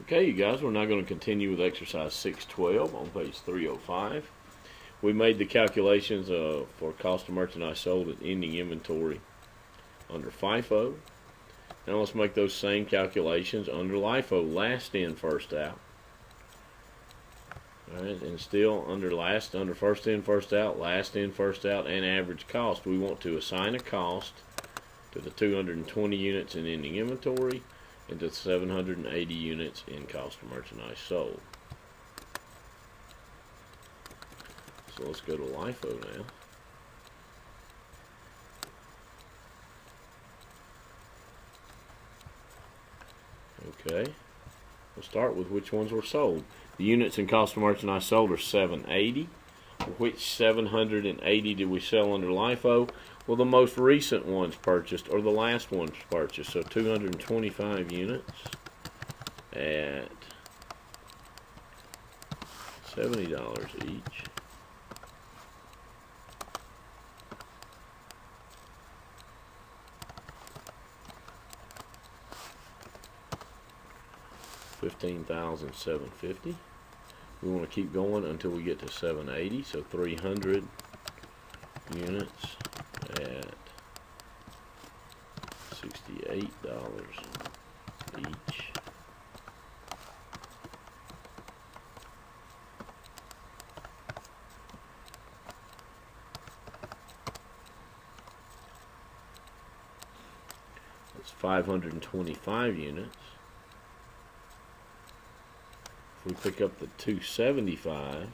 Okay, you guys, we're now going to continue with exercise 612 on page 305. We made the calculations for cost of merchandise sold at ending inventory under FIFO. Now let's make those same calculations under LIFO, last in, first out. Alright, and still under first in, first out, last in, first out, and average cost. We want to assign a cost to the 220 units in ending inventory and to 780 units in cost of merchandise sold. So let's go to LIFO now. Okay, we'll start with which ones were sold. The units in cost of merchandise sold are 780. Which 780 did we sell under LIFO? Well, the most recent ones purchased, or the last ones purchased. So 225 units at $70 each. $15,750. We want to keep going until we get to 780. So 300 units at $68 each. That's 525 units. If we pick up the 275,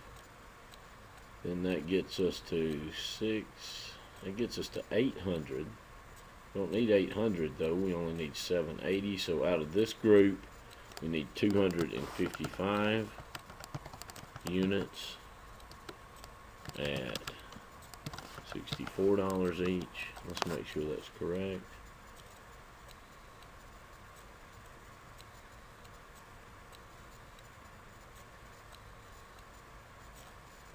then that gets us to 800. We don't need 800 though, we only need 780. So out of this group, we need 255 units at $64 each. Let's make sure that's correct.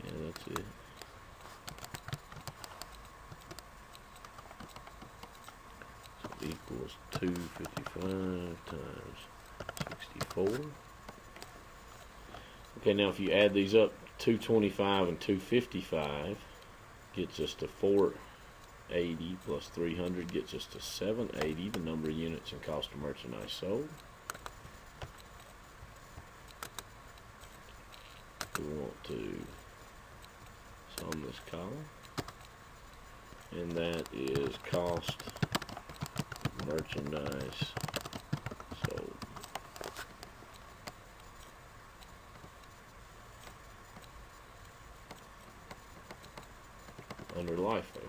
Yeah, that's it. So it equals 255 times 64. Okay, now if you add these up, 225 and 255 gets us to 480 plus 300 gets us to 780, the number of units in cost of merchandise sold. We want to sum this column, and that is cost of merchandise sold. Under LIFO.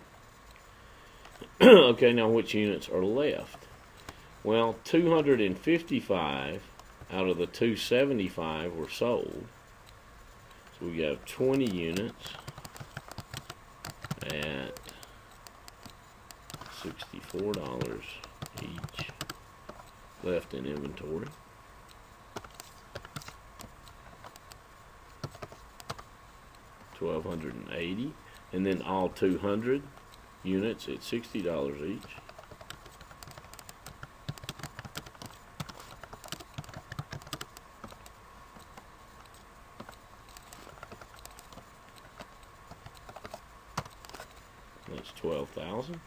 Okay, now which units are left? Well, 255 out of the 275 were sold. So we have 20 units at $64 each left in inventory. $1,280, and then all 200 units at $60 each. That's 12,000.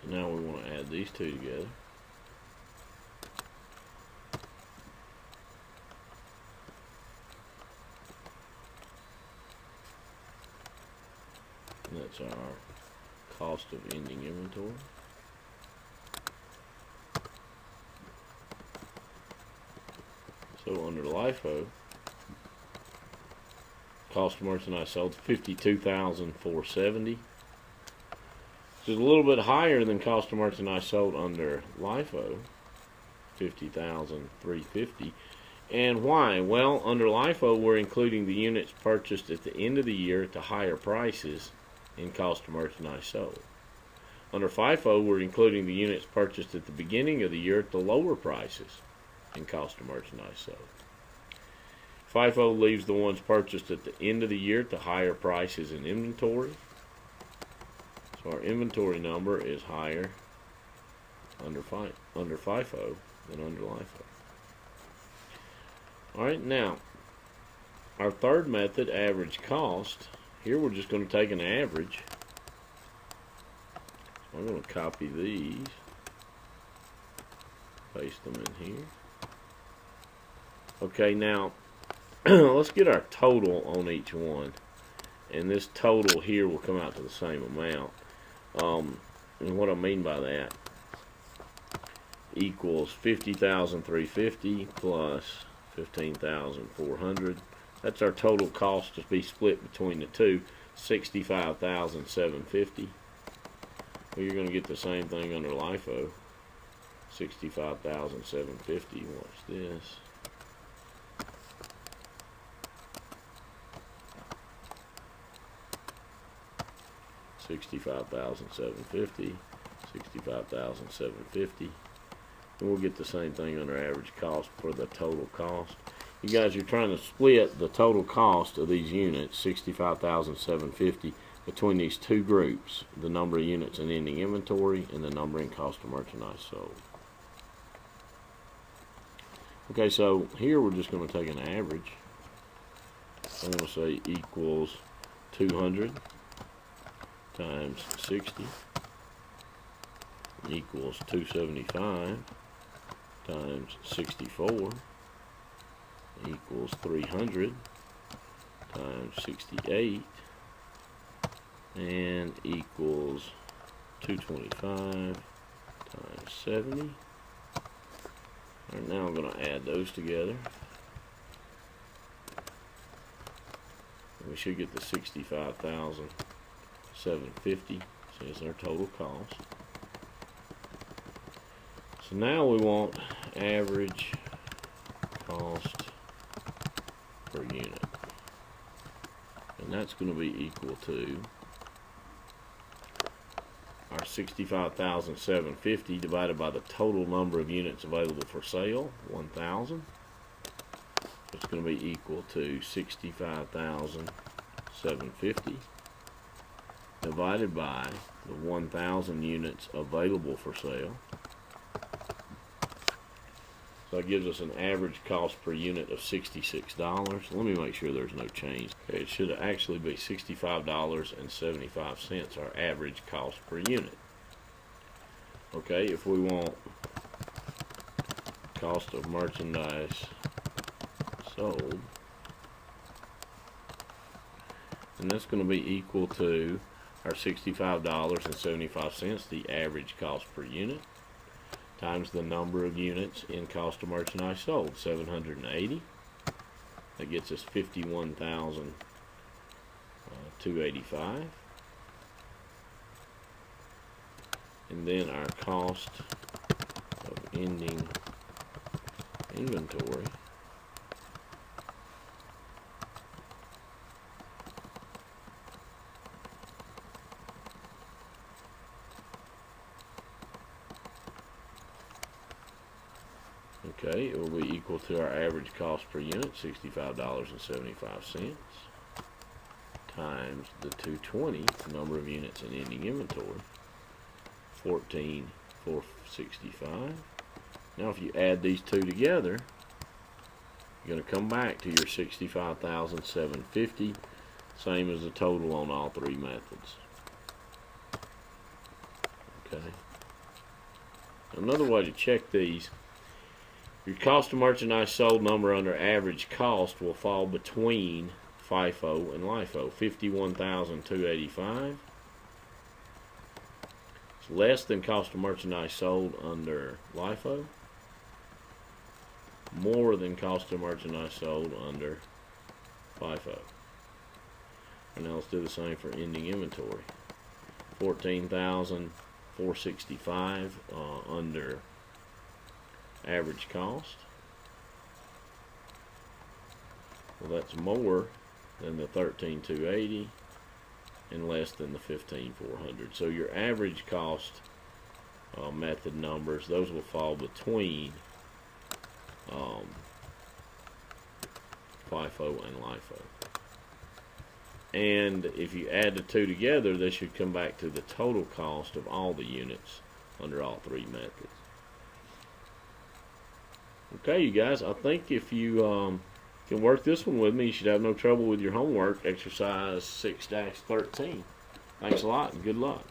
So now we want to add these two together. And that's our cost of ending inventory. So under LIFO, cost of merchandise sold $52,470. Which is a little bit higher than cost of merchandise sold under LIFO, $50,350. And why? Well, under LIFO, we're including the units purchased at the end of the year at the higher prices in cost of merchandise sold. Under FIFO, we're including the units purchased at the beginning of the year at the lower prices in cost of merchandise sold. FIFO leaves the ones purchased at the end of the year at the higher prices in inventory. So our inventory number is higher under FIFO than under LIFO. Alright, now our third method, average cost, here we're just going to take an average. So I'm going to copy these, paste them in here. Okay, now let's get our total on each one, and this total here will come out to the same amount. And what I mean by that, equals 50,350 plus 15,400. That's our total cost to be split between the two, 65,750. Well, you're going to get the same thing under LIFO, 65,750. Watch this. $65,750, $65,750, and we'll get the same thing under average cost for the total cost. You guys, you're trying to split the total cost of these units, 65,750, between these two groups, the number of units in ending inventory and the number in cost of merchandise sold. Okay, so here we're just going to take an average. I'm going to say equals 200 times 60 equals 275 times 64 equals 300 times 68 and equals 225 times 70. Alright, now I'm going to add those together. And we should get the 65,750. So it's our total cost. So now we want average cost per unit. And that's going to be equal to our 65,750 divided by the total number of units available for sale, 1,000. It's going to be equal to 65,750 divided by the 1,000 units available for sale. So that gives us an average cost per unit of $66. Let me make sure there's no change. Okay, it should actually be $65.75, our average cost per unit. Okay, if we want cost of merchandise sold, and that's going to be equal to our $65.75, the average cost per unit, times the number of units in cost of merchandise sold, 780. That gets us 51,285. And then our cost of ending inventory it will be equal to our average cost per unit, $65.75, times the 220, number of units in ending inventory, 14,465. Now if you add these two together, you're going to come back to your 65,750, same as the total on all three methods. Okay. Another way to check these, your cost of merchandise sold number under average cost will fall between FIFO and LIFO. 51,285. It's less than cost of merchandise sold under LIFO. More than cost of merchandise sold under FIFO. And now let's do the same for ending inventory. 14,465 under average cost. Well, that's more than the 13,280 and less than the 15,400. So your average cost method numbers, those will fall between FIFO and LIFO. And if you add the two together, they should come back to the total cost of all the units under all three methods. Okay, you guys, I think if you can work this one with me, you should have no trouble with your homework, exercise 6-13. Thanks a lot and good luck.